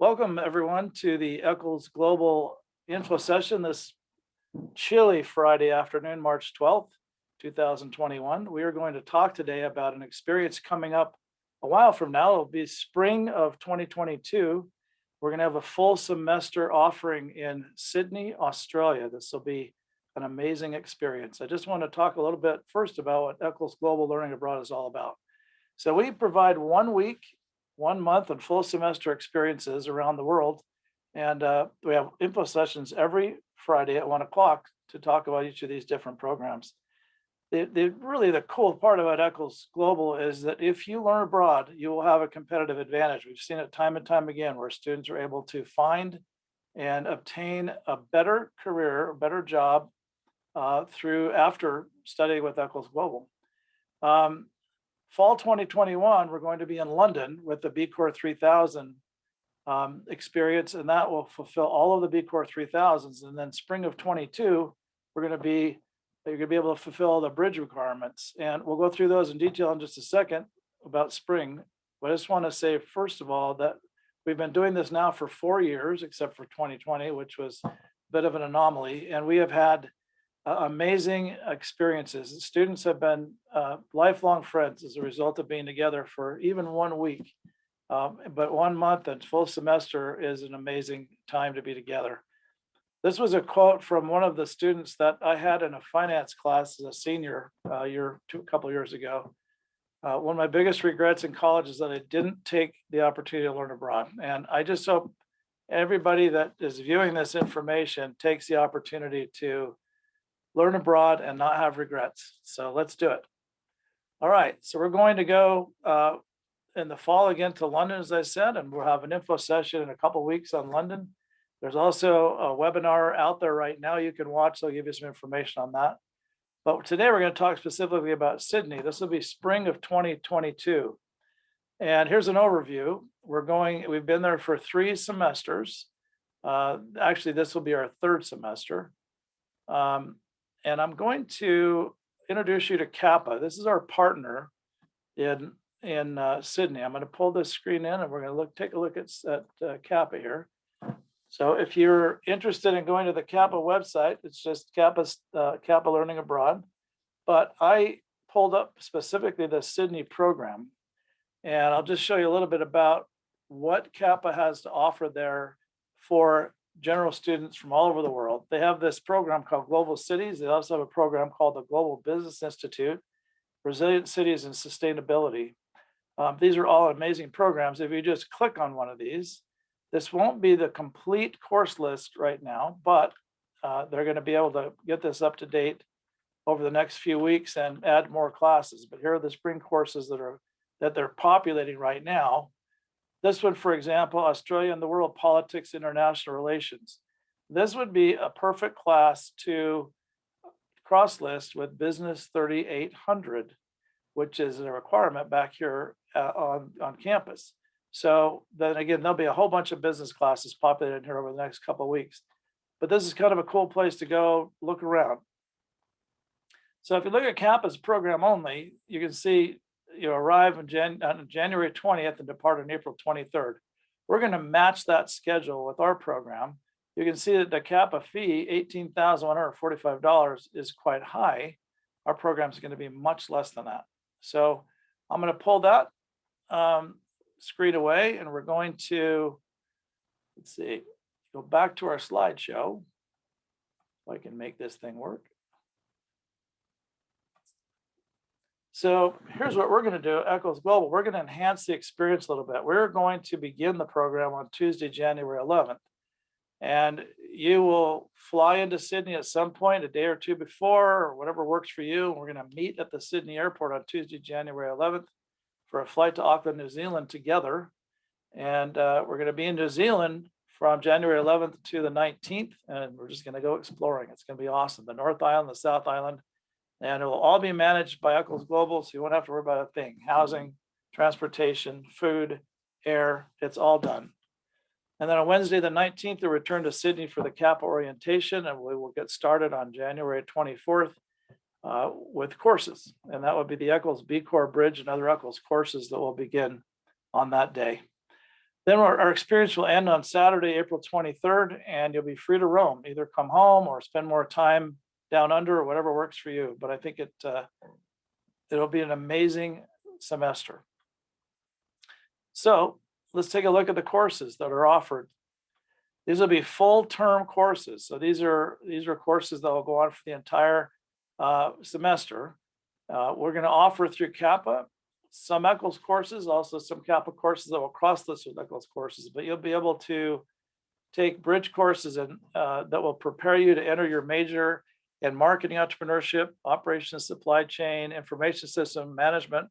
Welcome everyone to the Eccles Global Info Session this chilly Friday afternoon, March 12th, 2021. We are going to talk today about an experience coming up a while from now. It'll be spring of 2022. We're going to have a full semester offering in Sydney, Australia. This will be an amazing experience. I just want to talk a little bit first about what Eccles Global Learning Abroad is all about. So we provide 1 week, 1 month, and full semester experiences around the world. And we have info sessions every Friday at 1 o'clock to talk about each of these different programs. Really the cool part about Eccles Global is that if you learn abroad, you will have a competitive advantage. We've seen it time and time again where students are able to find and obtain a better career, a better job after studying with Eccles Global. Fall 2021, we're going to be in London with the B Corps 3000 experience, and that will fulfill all of the B Corps 3000s. And then spring of 22, you're going to be able to fulfill the bridge requirements. And we'll go through those in detail in just a second about spring. But I just want to say, first of all, that we've been doing this now for 4 years, except for 2020, which was a bit of an anomaly. And we have had amazing experiences. Students have been lifelong friends as a result of being together for even 1 week. But 1 month and full semester is an amazing time to be together. This was a quote from one of the students that I had in a finance class as a senior a couple of years ago. One of my biggest regrets in college is that I didn't take the opportunity to learn abroad. And I just hope everybody that is viewing this information takes the opportunity to learn abroad and not have regrets. So let's do it. All right, so we're going to go in the fall again to London, as I said, and we'll have an info session in a couple of weeks on London. There's also a webinar out there right now you can watch, so I'll give you some information on that. But today we're going to talk specifically about Sydney. This will be spring of 2022. And here's an overview. We've been there for 3 semesters. Actually, this will be our 3rd semester. And I'm going to introduce you to Kappa. This is our partner in Sydney. I'm going to pull this screen in and we're going to take a look at Kappa here. So if you're interested in going to the Kappa website, it's just Kappa Learning Abroad. But I pulled up specifically the Sydney program. And I'll just show you a little bit about what Kappa has to offer there for general students from all over the world. They have this program called Global Cities. They also have a program called the Global Business Institute, Resilient Cities and Sustainability. These are all amazing programs. If you just click on one of these, this won't be the complete course list right now, but they're going to be able to get this up to date over the next few weeks and add more classes. But here are the spring courses that they're populating right now. This one, for example, Australia and the World, Politics, International Relations. This would be a perfect class to cross-list with Business 3800, which is a requirement back here on campus. So then again, there'll be a whole bunch of business classes populated here over the next couple of weeks. But this is kind of a cool place to go look around. So if you look at Kappa's program only, you can see you arrive on January 20th and depart on April 23rd. We're going to match that schedule with our program. You can see that the Kappa fee, $18,145, is quite high. Our program is going to be much less than that. So I'm going to pull that screen away and we're going to, let's see, go back to our slideshow. If I can make this thing work. So here's what we're going to do at Eccles Global. We're going to enhance the experience a little bit. We're going to begin the program on Tuesday, January 11th. And you will fly into Sydney at some point, a day or two before, or whatever works for you. And we're going to meet at the Sydney airport on Tuesday, January 11th for a flight to Auckland, New Zealand together. And we're going to be in New Zealand from January 11th to the 19th. And we're just going to go exploring. It's going to be awesome. The North Island, the South Island. And it will all be managed by Eccles Global, so you won't have to worry about a thing. Housing, transportation, food, air, it's all done. And then on Wednesday, the 19th, we'll return to Sydney for the Kappa orientation, and we will get started on January 24th with courses. And that would be the Eccles B Corps Bridge and other Eccles courses that will begin on that day. Then our experience will end on Saturday, April 23rd, and you'll be free to roam, either come home or spend more time down under or whatever works for you. But I think it'll be an amazing semester. So let's take a look at the courses that are offered. These will be full term courses. So these are courses that will go on for the entire semester. We're going to offer through Kappa some Eccles courses, also some Kappa courses that will cross-list with Eccles courses, but you'll be able to take bridge courses and that will prepare you to enter your major in marketing, entrepreneurship, operations, supply chain, information system management,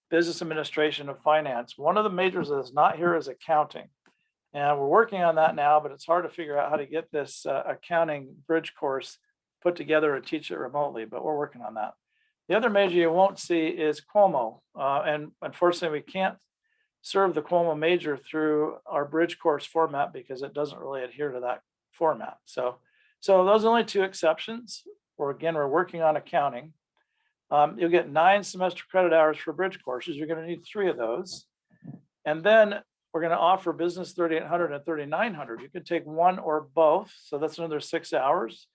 business administration, and finance. One of the majors that is not here is accounting. And we're working on that now, but it's hard to figure out how to get this accounting bridge course put together and teach it remotely, but we're working on that. The other major you won't see is Cuomo. And unfortunately, we can't serve the Cuomo major through our bridge course format because it doesn't really adhere to that format. So those are only two exceptions. We're working on accounting. You'll get 9 semester credit hours for bridge courses. You're going to need 3 of those. And then we're going to offer Business 3800 and 3900. You can take one or both. So that's another 6 hours.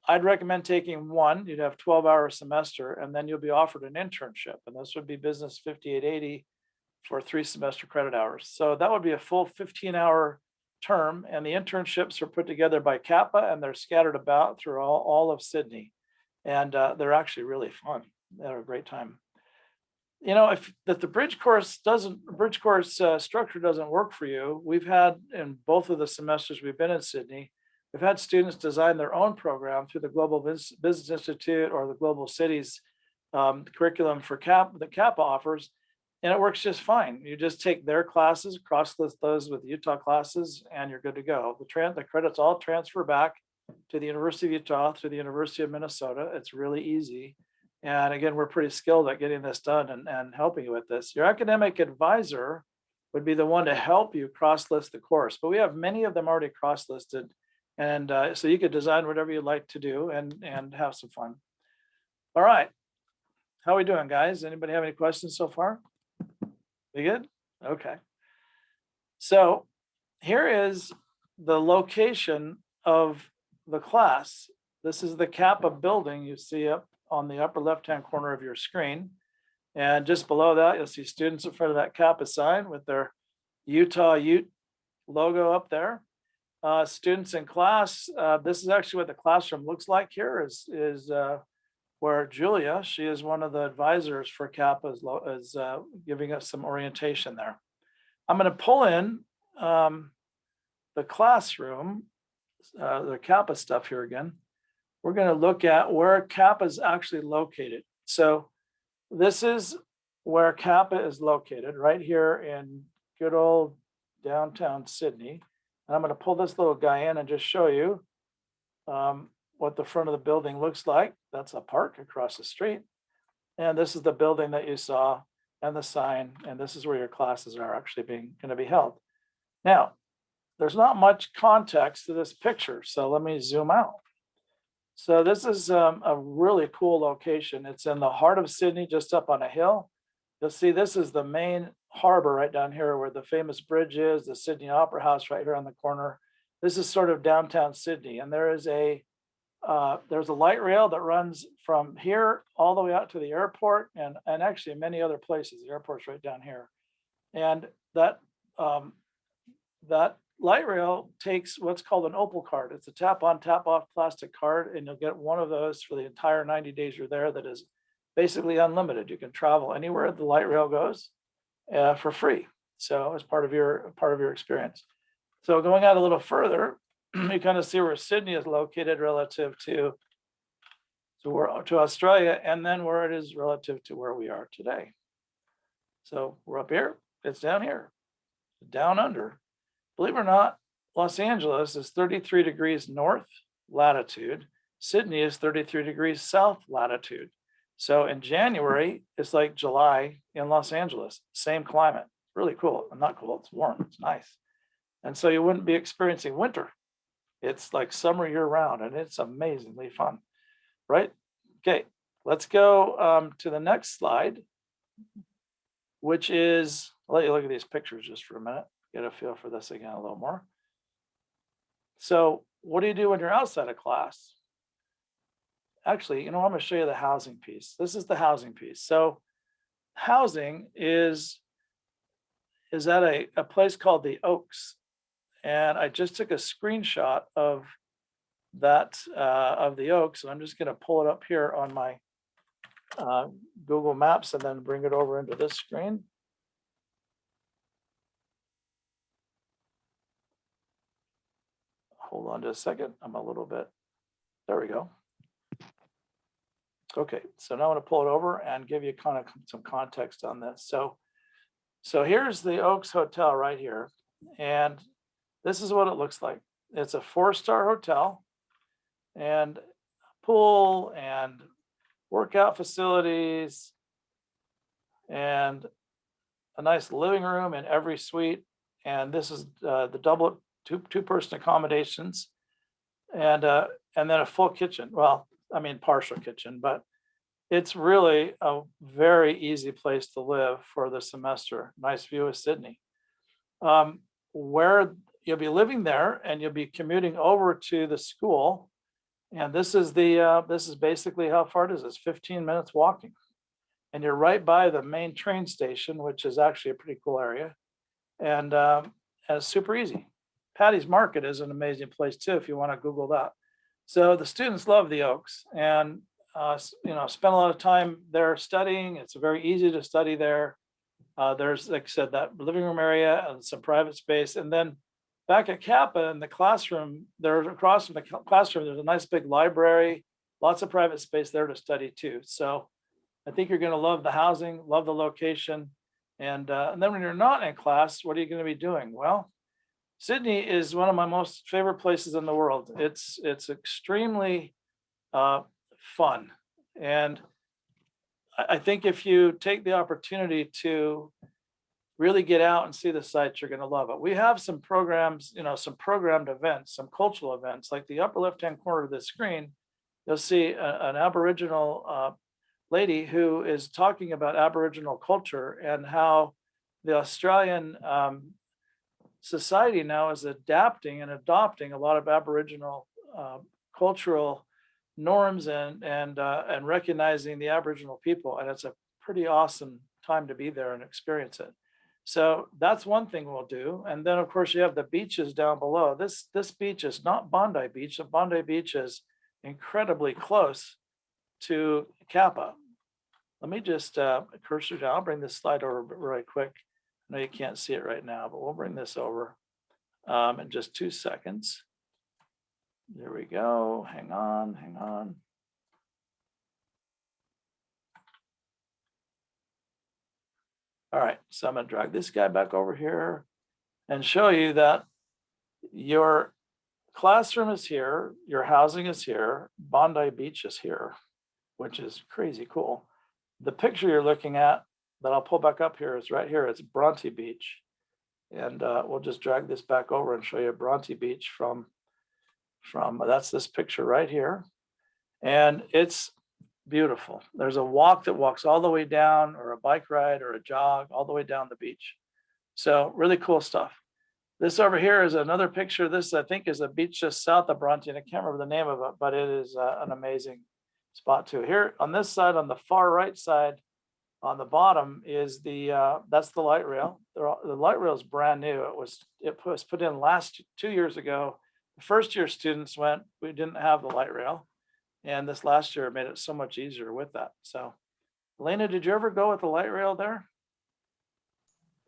I'd recommend taking one. You'd have 12-hour semester, and then you'll be offered an internship. And this would be Business 5880 for 3 semester credit hours. So that would be a full 15-hour term. And the internships are put together by Kappa, and they're scattered about through all of Sydney. And they're actually really fun. They're a great time. You know, if the bridge course structure doesn't work for you, we've had in both of the semesters we've been in Sydney, we've had students design their own program through the Global Business Institute or the Global Cities curriculum for that Kappa offers, and it works just fine. You just take their classes, cross-list those with Utah classes, and you're good to go. The credits all transfer back to the University of Utah through the University of Minnesota. It's really easy. And again, we're pretty skilled at getting this done and helping you with this. Your academic advisor would be the one to help you cross-list the course, but we have many of them already cross-listed. And so you could design whatever you'd like to do and have some fun. All right. How are we doing, guys? Anybody have any questions so far? We good? Okay. So here is the location of the class. This is the Kappa building you see up on the upper left-hand corner of your screen. And just below that, you'll see students in front of that Kappa sign with their Utah Ute logo up there. Students in class, this is actually what the classroom looks like here is where Julia, she is one of the advisors for Kappa, is giving us some orientation there. I'm going to pull in the classroom, the Kappa stuff here again. We're going to look at where Kappa is actually located. So this is where Kappa is located, right here in good old downtown Sydney. And I'm going to pull this little guy in and just show you what the front of the building looks like. That's a park across the street. And this is the building that you saw and the sign. And this is where your classes are actually going to be held. Now, there's not much context to this picture. So let me zoom out. So this is a really cool location. It's in the heart of Sydney, just up on a hill. You'll see this is the main harbor right down here where the famous bridge is, the Sydney Opera House right here on the corner. This is sort of downtown Sydney. And there is there's a light rail that runs from here all the way out to the airport and actually many other places. The airport's right down here. And that light rail takes what's called an Opal card. It's a tap on, tap off plastic card, and you'll get one of those for the entire 90 days you're there that is basically unlimited. You can travel anywhere the light rail goes for free. So as part of your experience. So going out a little further, you kind of see where Sydney is located relative to Australia, and then where it is relative to where we are today. So we're up here, it's down here, down under. Believe it or not, Los Angeles is 33 degrees north latitude. Sydney is 33 degrees south latitude. So in January, it's like July in Los Angeles, same climate. Really cool. Not cool, it's warm, it's nice. And so you wouldn't be experiencing winter. It's like summer year round, and it's amazingly fun, right? Okay, let's go to the next slide, which is, I'll let you look at these pictures just for a minute. get a feel for this again a little more. So what do you do when you're outside of class? Actually, I'm going to show you the housing piece. This is the housing piece. So housing is at a place called the Oaks. And I just took a screenshot of that, of the Oaks. And I'm just going to pull it up here on my Google Maps and then bring it over into this screen. Hold on just a second. I'm a little bit, there we go. Okay, so now I'm going to pull it over and give you kind of some context on this. So here's the Oaks Hotel right here. And this is what it looks like. It's a 4-star hotel and pool and workout facilities and a nice living room in every suite. And this is the double two-person accommodations and then a full kitchen. Well, I mean, partial kitchen, but it's really a very easy place to live for the semester. Nice view of Sydney. Where you'll be living there and you'll be commuting over to the school. And this is basically how far it is. It's 15 minutes walking. And you're right by the main train station, which is actually a pretty cool area. And it's super easy. Patty's Market is an amazing place too, if you want to Google that. So the students love the Oaks and spend a lot of time there studying. It's very easy to study there. There's, like I said, that living room area and some private space. And then back at Kappa in the classroom, there's across from the classroom, there's a nice big library, lots of private space there to study too. So I think you're going to love the housing, love the location. And then when you're not in class, what are you going to be doing? Well, Sydney is one of my most favorite places in the world. It's extremely fun. And I think if you take the opportunity to really get out and see the sights, you're going to love it. We have some programs, some programmed events, some cultural events, like the upper left-hand corner of the screen. You'll see an Aboriginal lady who is talking about Aboriginal culture and how the Australian society now is adapting and adopting a lot of Aboriginal cultural norms and recognizing the Aboriginal people. And it's a pretty awesome time to be there and experience it. So that's one thing we'll do. And then of course you have the beaches down below. This beach is not Bondi Beach. The Bondi Beach is incredibly close to Kappa. Let me just cursor down. I'll bring this slide over right quick. I know you can't see it right now, but we'll bring this over in just 2 seconds. There we go. Hang on. All right, so I'm going to drag this guy back over here and show you that your classroom is here, your housing is here, Bondi Beach is here, which is crazy cool. The picture you're looking at that I'll pull back up here is right here. It's Bronte Beach. And we'll just drag this back over and show you Bronte Beach from that's this picture right here. And it's beautiful. There's a walk that walks all the way down, or a bike ride or a jog all the way down the beach. So really cool stuff. This over here is another picture. This, I think, is a beach just south of Bronte, and I can't remember the name of it, but it is an amazing spot too. Here on this side, on the far right side, on the bottom is that's the light rail. The light rail is brand new. It was put in 2 years ago. The first year students went, we didn't have the light rail. And this last year made it so much easier with that. So, Elena, did you ever go with the light rail there?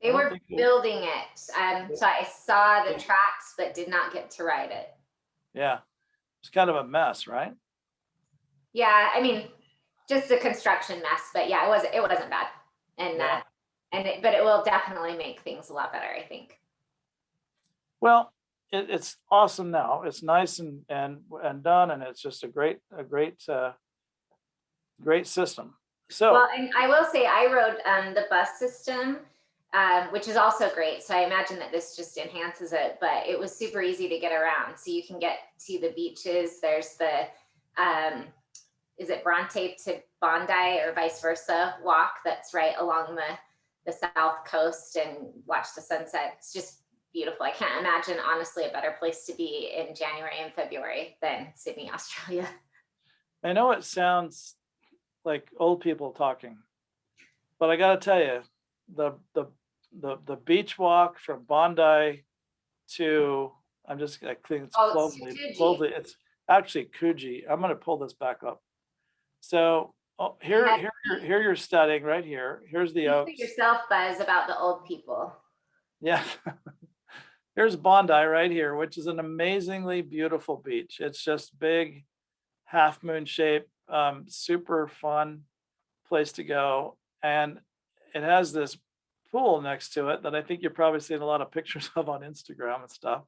They were building it. So I saw the tracks, but did not get to ride it. Yeah, it's kind of a mess, right? Yeah, I mean, just a construction mess, but yeah, it wasn't bad. And yeah. But it will definitely make things a lot better, I think. Well, it's awesome now. It's nice and done, and it's just a great system. So, well, and I will say I rode the bus system, which is also great. So I imagine that this just enhances it, but it was super easy to get around. So you can get to the beaches. There's the is it Bronte to Bondi or vice versa walk that's right along the south coast, and watch the sunset. It's just beautiful. I can't imagine, honestly, a better place to be in January and February than Sydney, Australia. I know it sounds like old people talking, but I gotta tell you, the beach walk from Bondi to, I think it's Oh, it's Clovely, Tutuji. it's actually Coogee. I'm gonna pull this back up. So, oh, here, Yeah, here you're studying right here. Here's the speak for Oaks. yourself, Buzz, about the old people. Yeah. Here's Bondi right here, which is an amazingly beautiful beach. It's just big, half moon shape, super fun place to go. And it has this pool next to it that I think you're probably seeing a lot of pictures of on Instagram and stuff.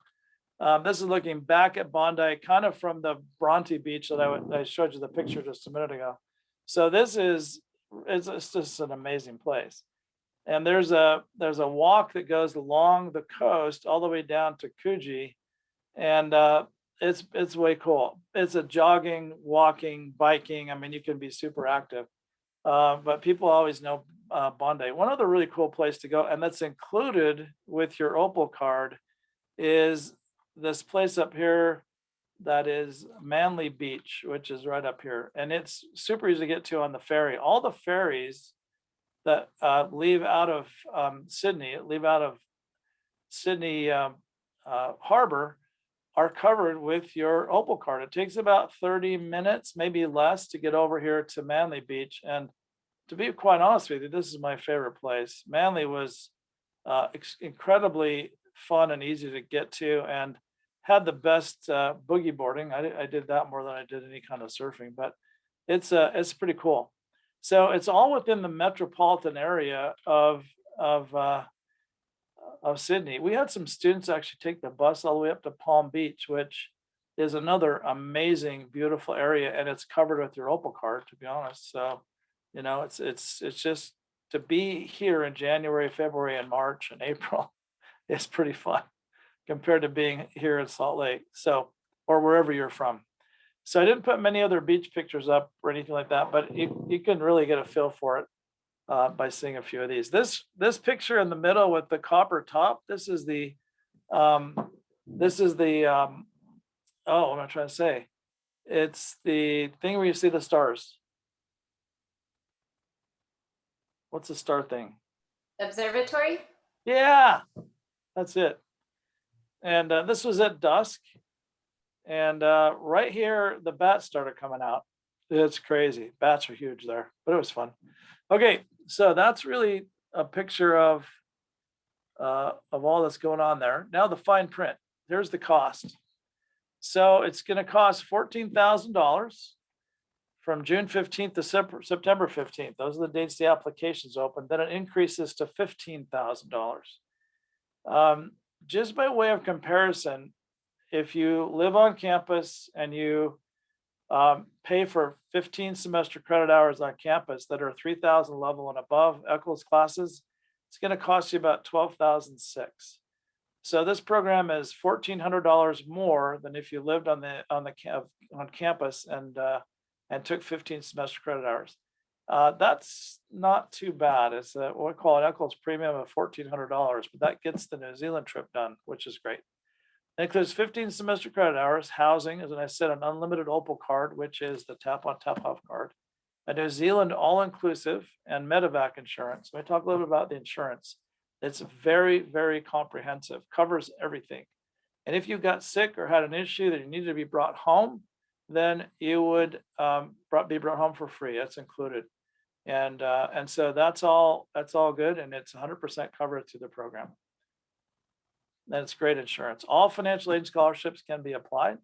This is looking back at Bondi, kind of from the Bronte Beach that I showed you the picture just a minute ago. So it's just an amazing place. And there's a walk that goes along the coast all the way down to Coogee, and it's way cool. It's a jogging, walking, biking. I mean, you can be super active. But people always know Bondi. One other really cool place to go, and that's included with your Opal card, is this place up here that is Manly Beach, which is right up here, and it's super easy to get to on the ferry. All the ferries that leave out of Sydney Harbor are covered with your Opal card. It takes about 30 minutes, maybe less, to get over here to Manly Beach. And to be quite honest with you, this is my favorite place. Manly was incredibly fun and easy to get to, and had the best boogie boarding. I did that more than I did any kind of surfing, but it's pretty cool. So it's all within the metropolitan area of Sydney. We had some students actually take the bus all the way up to Palm Beach, which is another amazing, beautiful area, and it's covered with your Opal card, to be honest. So, it's just to be here in January, February, and March and April is pretty fun compared to being here in Salt Lake. So, or wherever you're from. So I didn't put many other beach pictures up or anything like that, but you can really get a feel for it by seeing a few of these. This picture in the middle with the copper top, this is the oh, what am I trying to say? It's the thing where you see the stars. What's the star thing? Observatory? Yeah, that's it. And this was at dusk. And right here, the bats started coming out. It's crazy. Bats are huge there, but it was fun. Okay, so that's really a picture of all that's going on there. Now the fine print. Here's the cost. So it's going to cost $14,000 from June 15th to September 15th. Those are the dates the application's open. Then it increases to $15,000. Just by way of comparison, if you live on campus and you pay for 15 semester credit hours on campus that are 3,000 level and above Eccles classes, it's going to cost you about $12,600. So this program is $1,400 more than if you lived on campus and took 15 semester credit hours. That's not too bad. It's what we call an Eccles premium of $1,400, but that gets the New Zealand trip done, which is great. It includes 15 semester credit hours, housing, as I said, an unlimited Opal card, which is the tap on tap off card, a New Zealand all-inclusive, and medevac insurance. Let me talk a little bit about the insurance. It's very, very comprehensive, covers everything. And if you got sick or had an issue that you needed to be brought home, then you would be brought home for free. That's included. And so that's all good, and it's 100% covered through the program. That's great insurance. All financial aid scholarships can be applied.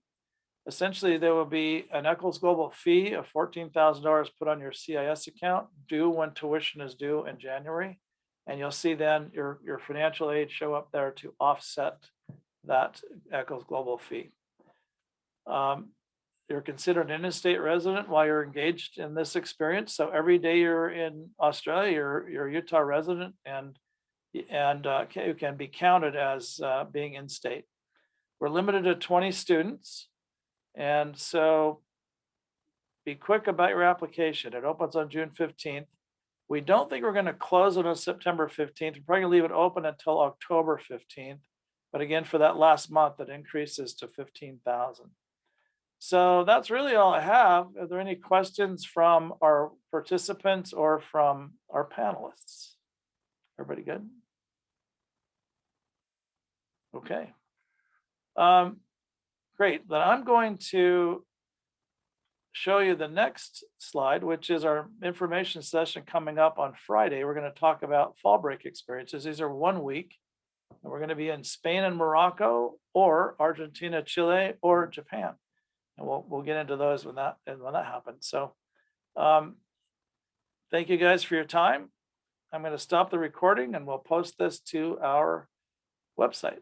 Essentially, there will be an Eccles Global fee of $14,000 put on your CIS account due when tuition is due in January. And you'll see then your financial aid show up there to offset that Eccles Global fee. You're considered an in-state resident while you're engaged in this experience. So every day you're in Australia, you're a Utah resident, and you can be counted as being in state. We're limited to 20 students, and so be quick about your application. It opens on June 15th. We don't think we're going to close it on September 15th. We're probably going to leave it open until October 15th. But again, for that last month, it increases to 15,000. So that's really all I have. Are there any questions from our participants or from our panelists? Everybody good? Okay. Great. Then I'm going to show you the next slide, which is our information session coming up on Friday. We're going to talk about fall break experiences. These are 1 week. And we're going to be in Spain and Morocco, or Argentina, Chile, or Japan. And we'll get into those when that happens. So thank you guys for your time. I'm going to stop the recording and we'll post this to our website.